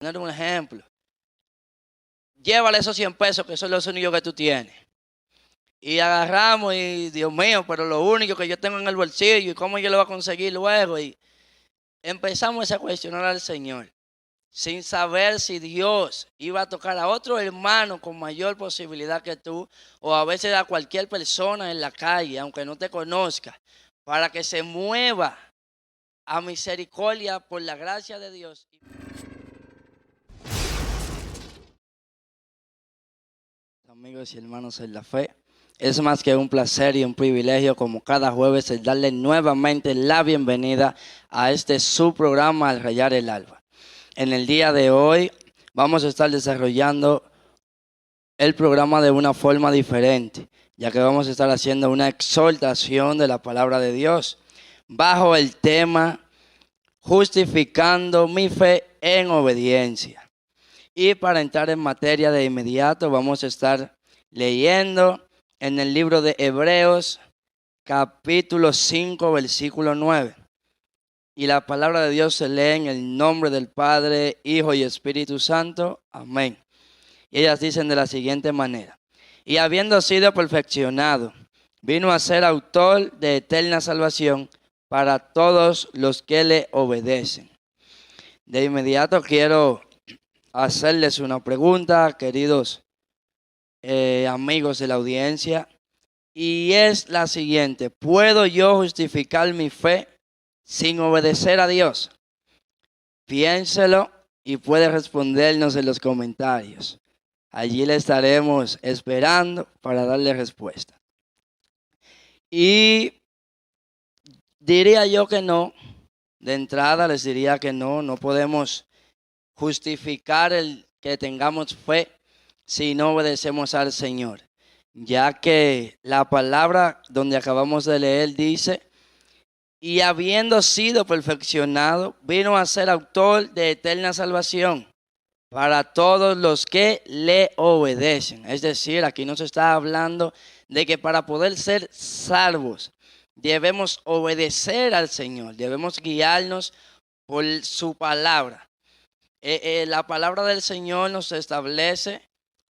Poner un ejemplo. Llévale esos 100 pesos que son los únicos que tú tienes. Y agarramos y Dios mío, pero lo único que yo tengo en el bolsillo y cómo yo lo voy a conseguir luego. Y empezamos a cuestionar al Señor sin saber si Dios iba a tocar a otro hermano con mayor posibilidad que tú, o a veces a cualquier persona en la calle, aunque no te conozca, para que se mueva a misericordia por la gracia de Dios. Amigos y hermanos en la fe, es más que un placer y un privilegio como cada jueves el darle nuevamente la bienvenida a este su programa Al Rayar el Alba. En el día de hoy vamos a estar desarrollando el programa de una forma diferente, ya que vamos a estar haciendo una exhortación de la palabra de Dios bajo el tema justificando mi fe en obediencia. Y para entrar en materia de inmediato vamos a estar leyendo en el libro de Hebreos capítulo 5 versículo 9. Y la palabra de Dios se lee en el nombre del Padre, Hijo y Espíritu Santo. Amén. Y ellas dicen de la siguiente manera: y habiendo sido perfeccionado, vino a ser autor de eterna salvación para todos los que le obedecen. De inmediato quiero hacerles una pregunta, queridos amigos de la audiencia, y es la siguiente: ¿puedo yo justificar mi fe sin obedecer a Dios? Piénselo y puede respondernos en los comentarios. Allí le estaremos esperando para darle respuesta. Y diría yo que no, de entrada les diría que no podemos justificar el que tengamos fe si no obedecemos al Señor, ya que la palabra donde acabamos de leer dice: y habiendo sido perfeccionado, vino a ser autor de eterna salvación para todos los que le obedecen. Es decir, aquí nos está hablando de que para poder ser salvos debemos obedecer al Señor, debemos guiarnos por su palabra. La palabra del Señor nos establece,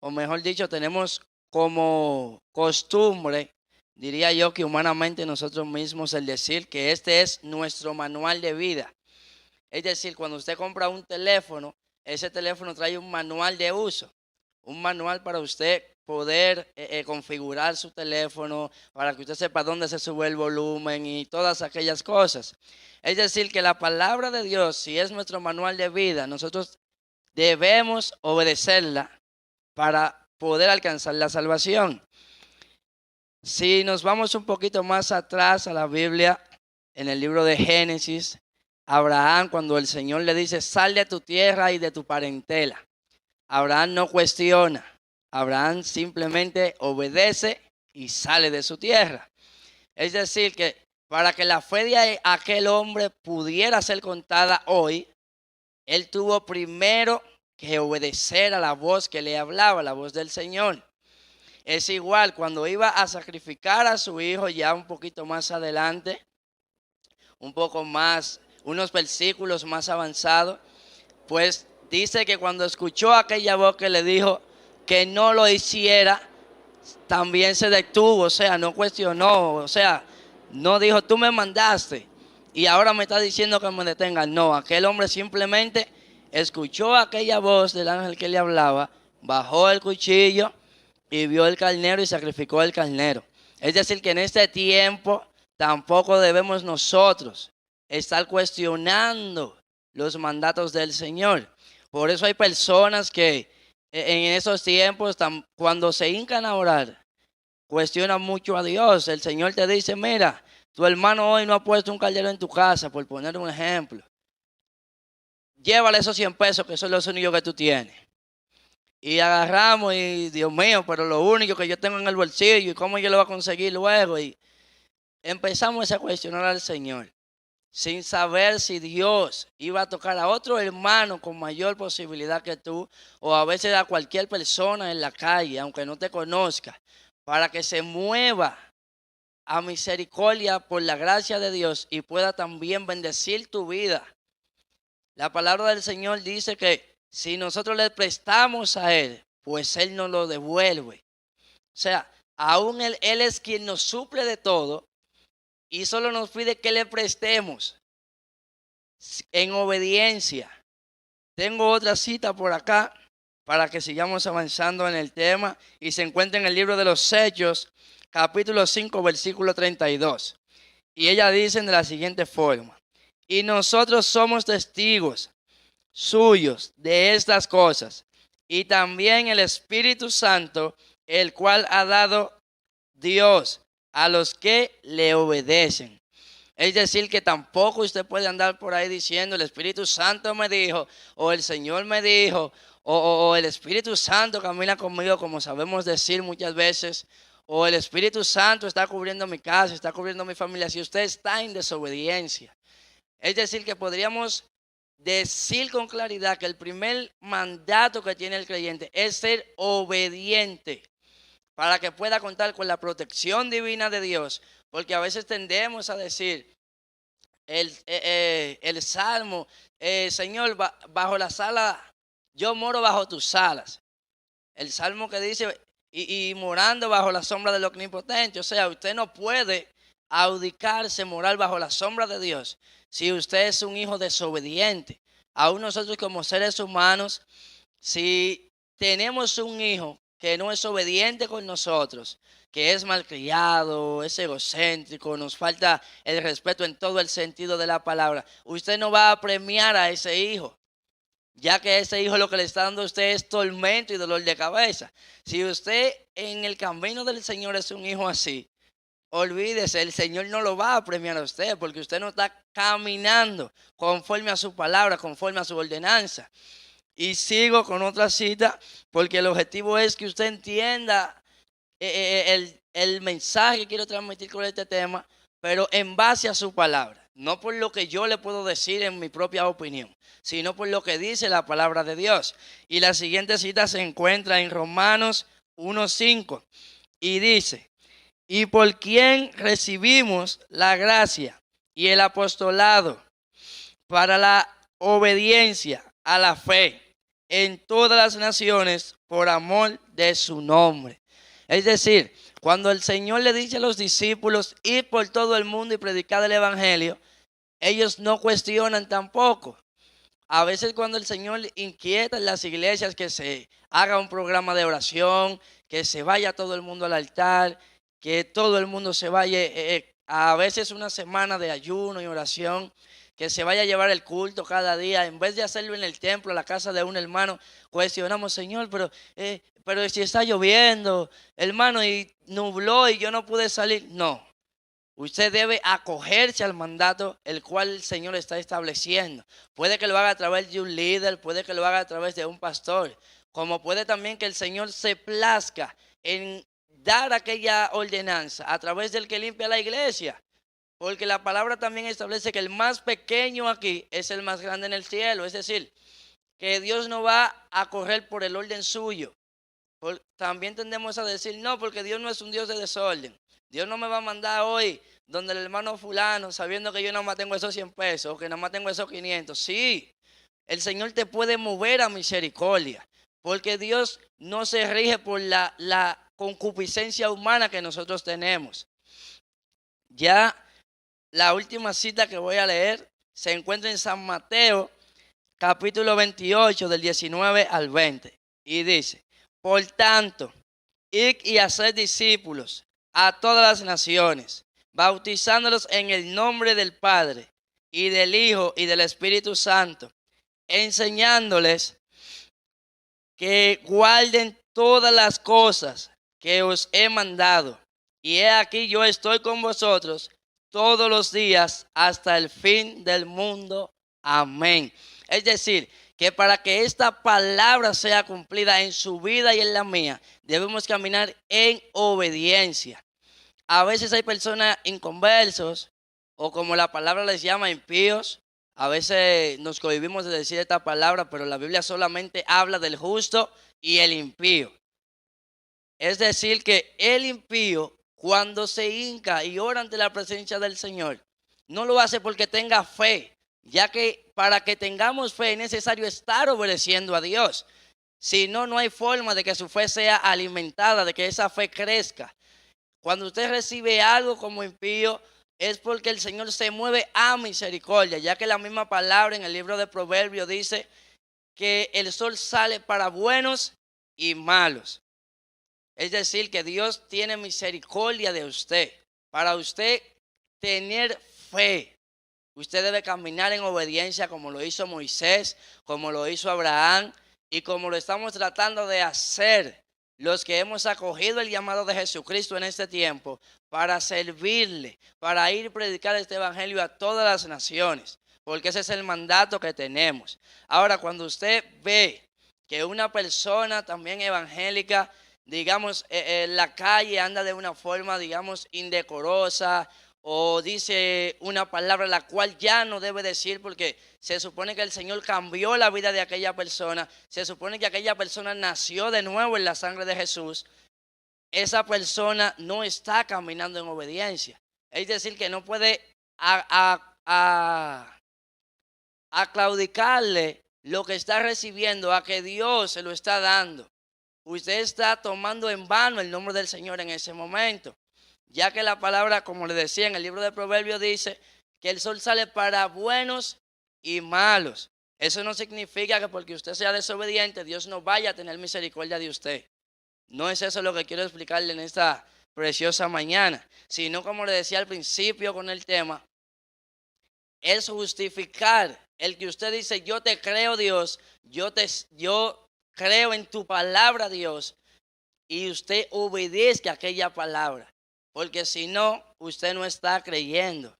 o mejor dicho, tenemos como costumbre, diría yo que humanamente nosotros mismos, el decir que este es nuestro manual de vida. Es decir, cuando usted compra un teléfono, ese teléfono trae un manual de uso, un manual para usted poder configurar su teléfono, para que usted sepa dónde se sube el volumen y todas aquellas cosas. Es decir, que la palabra de Dios, si es nuestro manual de vida, nosotros debemos obedecerla para poder alcanzar la salvación. Si nos vamos un poquito más atrás a la Biblia, en el libro de Génesis, Abraham, cuando el Señor le dice: sal de tu tierra y de tu parentela, Abraham no cuestiona, Abraham simplemente obedece y sale de su tierra. Es decir, que para que la fe de aquel hombre pudiera ser contada hoy, él tuvo primero que obedecer a la voz que le hablaba, la voz del Señor. Es igual cuando iba a sacrificar a su hijo, ya un poquito más adelante, un poco más, unos versículos más avanzados, pues dice que cuando escuchó aquella voz que le dijo que no lo hiciera, también se detuvo, o sea, no cuestionó, o sea, no dijo: tú me mandaste y ahora me está diciendo que me detenga. No, aquel hombre simplemente escuchó aquella voz del ángel que le hablaba, bajó el cuchillo y vio el carnero y sacrificó el carnero. Es decir, que en este tiempo tampoco debemos nosotros estar cuestionando los mandatos del Señor. Por eso hay personas que en esos tiempos, cuando se hincan a orar, cuestionan mucho a Dios. El Señor te dice: mira, tu hermano hoy no ha puesto un caldero en tu casa, por poner un ejemplo. Llévale esos 100 pesos que son los únicos que tú tienes. Y agarramos y Dios mío, pero lo único que yo tengo en el bolsillo y cómo yo lo voy a conseguir luego. Y empezamos a cuestionar al Señor sin saber si Dios iba a tocar a otro hermano con mayor posibilidad que tú, o a veces a cualquier persona en la calle, aunque no te conozca, para que se mueva a misericordia por la gracia de Dios y pueda también bendecir tu vida. La palabra del Señor dice que si nosotros le prestamos a Él, pues Él nos lo devuelve. O sea, aún Él es quien nos suple de todo y solo nos pide que le prestemos en obediencia. Tengo otra cita por acá para que sigamos avanzando en el tema y se encuentra en el libro de los Hechos, capítulo 5, versículo 32. Y ella dice de la siguiente forma: y nosotros somos testigos suyos de estas cosas, y también el Espíritu Santo, el cual ha dado Dios a los que le obedecen. Es decir, que tampoco usted puede andar por ahí diciendo el Espíritu Santo me dijo, o el Señor me dijo, o el Espíritu Santo camina conmigo, como sabemos decir muchas veces, o el Espíritu Santo está cubriendo mi casa, está cubriendo mi familia, si usted está en desobediencia. Es decir, que podríamos decir con claridad que el primer mandato que tiene el creyente es ser obediente para que pueda contar con la protección divina de Dios, porque a veces tendemos a decir el salmo, Señor, bajo las alas, yo moro bajo tus alas. El salmo que dice, y morando bajo la sombra del omnipotente. O sea, usted no puede audicarse, morar bajo la sombra de Dios si usted es un hijo desobediente. Aún nosotros como seres humanos, si tenemos un hijo que no es obediente con nosotros, que es malcriado, es egocéntrico, nos falta el respeto en todo el sentido de la palabra, usted no va a premiar a ese hijo, ya que ese hijo lo que le está dando a usted es tormento y dolor de cabeza. Si usted en el camino del Señor es un hijo así, olvídese, el Señor no lo va a premiar a usted, porque usted no está caminando conforme a su palabra, conforme a su ordenanza. Y sigo con otra cita, porque el objetivo es que usted entienda el mensaje que quiero transmitir con este tema, pero en base a su palabra. No por lo que yo le puedo decir en mi propia opinión, sino por lo que dice la palabra de Dios. Y la siguiente cita se encuentra en Romanos 1:5 y dice: y por quien recibimos la gracia y el apostolado para la obediencia a la fe en todas las naciones por amor de su nombre. Es decir, cuando el Señor le dice a los discípulos ir por todo el mundo y predicar el evangelio, ellos no cuestionan tampoco. A veces cuando el Señor inquieta en las iglesias que se haga un programa de oración, que se vaya todo el mundo al altar, que todo el mundo se vaya a veces una semana de ayuno y oración, que se vaya a llevar el culto cada día, en vez de hacerlo en el templo, a la casa de un hermano, cuestionamos, Señor, pero si está lloviendo, hermano, y nubló y yo no pude salir. No, usted debe acogerse al mandato el cual el Señor está estableciendo. Puede que lo haga a través de un líder, puede que lo haga a través de un pastor, como puede también que el Señor se plazca en dar aquella ordenanza a través del que limpia la iglesia. Porque la palabra también establece que el más pequeño aquí es el más grande en el cielo. Es decir, que Dios no va a correr por el orden suyo. También tendemos a decir, no, porque Dios no es un Dios de desorden. Dios no me va a mandar hoy donde el hermano fulano, sabiendo que yo nada más tengo esos 100 pesos, o que nada más tengo esos 500. Sí, el Señor te puede mover a misericordia. Porque Dios no se rige por la concupiscencia humana que nosotros tenemos. Ya la última cita que voy a leer se encuentra en San Mateo, capítulo 28, del 19 al 20. Y dice: por tanto, id y haced discípulos a todas las naciones, bautizándolos en el nombre del Padre, y del Hijo, y del Espíritu Santo, enseñándoles que guarden todas las cosas que os he mandado. Y he aquí, yo estoy con vosotros todos los días hasta el fin del mundo. Amén. Es decir, que para que esta palabra sea cumplida en su vida y en la mía, debemos caminar en obediencia. A veces hay personas inconversos, o como la palabra les llama, impíos. A veces nos cohibimos de decir esta palabra, pero la Biblia solamente habla del justo y el impío. Es decir, que el impío, cuando se hinca y ora ante la presencia del Señor, no lo hace porque tenga fe, ya que para que tengamos fe es necesario estar obedeciendo a Dios. Si no, no hay forma de que su fe sea alimentada, de que esa fe crezca. Cuando usted recibe algo como impío, es porque el Señor se mueve a misericordia, ya que la misma palabra en el libro de Proverbios dice que el sol sale para buenos y malos. Es decir, que Dios tiene misericordia de usted. Para usted tener fe, usted debe caminar en obediencia como lo hizo Moisés, como lo hizo Abraham y como lo estamos tratando de hacer los que hemos acogido el llamado de Jesucristo en este tiempo para servirle, para ir a predicar este evangelio a todas las naciones, porque ese es el mandato que tenemos. Ahora, cuando usted ve que una persona también evangélica, digamos, en la calle anda de una forma, digamos, indecorosa, o dice una palabra la cual ya no debe decir, porque se supone que el Señor cambió la vida de aquella persona, se supone que aquella persona nació de nuevo en la sangre de Jesús, esa persona no está caminando en obediencia. Es decir, que no puede a claudicarle lo que está recibiendo a que Dios se lo está dando. Usted está tomando en vano el nombre del Señor en ese momento, ya que la palabra, como le decía en el libro de Proverbios, dice que el sol sale para buenos y malos. Eso no significa que porque usted sea desobediente, Dios no vaya a tener misericordia de usted. No es eso lo que quiero explicarle en esta preciosa mañana, sino, como le decía al principio con el tema, es justificar el que usted dice: yo te creo, Dios, yo creo en tu palabra, Dios, y usted obedezca aquella palabra, porque si no, usted no está creyendo.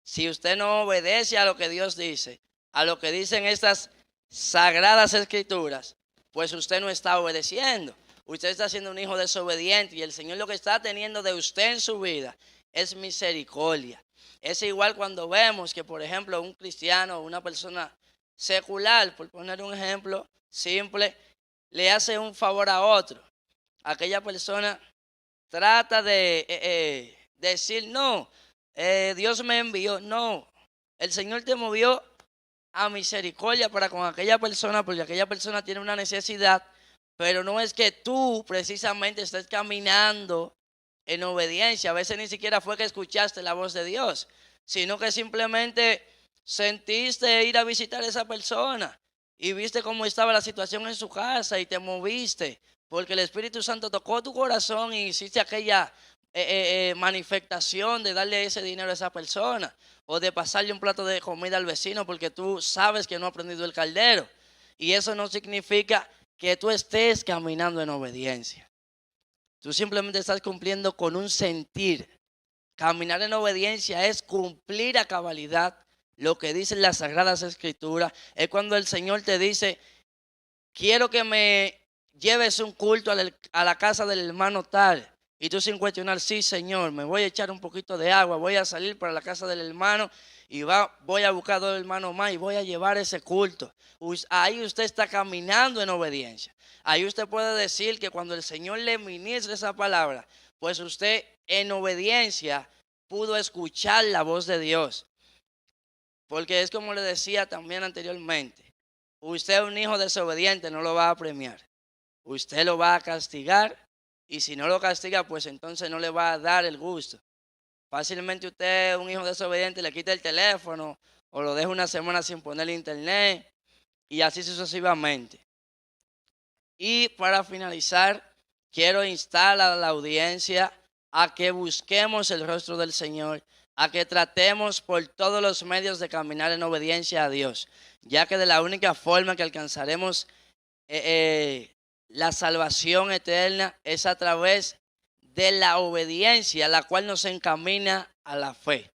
Si usted no obedece a lo que Dios dice, a lo que dicen estas sagradas escrituras, pues usted no está obedeciendo. Usted está siendo un hijo desobediente, y el Señor lo que está teniendo de usted en su vida es misericordia. Es igual cuando vemos que, por ejemplo, un cristiano o una persona secular, por poner un ejemplo simple, le hace un favor a otro. Aquella persona trata de decir: no, Dios me envió. No, el Señor te movió a misericordia para con aquella persona, porque aquella persona tiene una necesidad, pero no es que tú precisamente estés caminando en obediencia. A veces ni siquiera fue que escuchaste la voz de Dios, sino que simplemente sentiste ir a visitar a esa persona y viste cómo estaba la situación en su casa y te moviste, porque el Espíritu Santo tocó tu corazón y hiciste aquella manifestación de darle ese dinero a esa persona, o de pasarle un plato de comida al vecino porque tú sabes que no ha prendido el caldero. Y eso no significa que tú estés caminando en obediencia. Tú simplemente estás cumpliendo con un sentir. Caminar en obediencia es cumplir a cabalidad lo que dicen las Sagradas Escrituras. Es cuando el Señor te dice: quiero que me lleves un culto a la casa del hermano tal. Y tú, sin cuestionar: sí, Señor, me voy a echar un poquito de agua, voy a salir para la casa del hermano y voy a buscar 2 hermanos más y voy a llevar ese culto. Ahí usted está caminando en obediencia. Ahí usted puede decir que cuando el Señor le ministre esa palabra, pues usted en obediencia pudo escuchar la voz de Dios. Porque es como le decía también anteriormente: usted, un hijo desobediente, no lo va a premiar. Usted lo va a castigar, y si no lo castiga, pues entonces no le va a dar el gusto. Fácilmente usted, un hijo desobediente, le quita el teléfono o lo deja una semana sin poner internet, y así sucesivamente. Y para finalizar, quiero instar a la audiencia a que busquemos el rostro del Señor, a que tratemos por todos los medios de caminar en obediencia a Dios, ya que de la única forma que alcanzaremos la salvación eterna es a través de la obediencia, la cual nos encamina a la fe.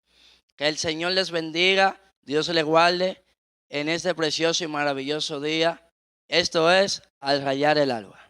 Que el Señor les bendiga, Dios les guarde en este precioso y maravilloso día. Esto es Al Rayar el Alba.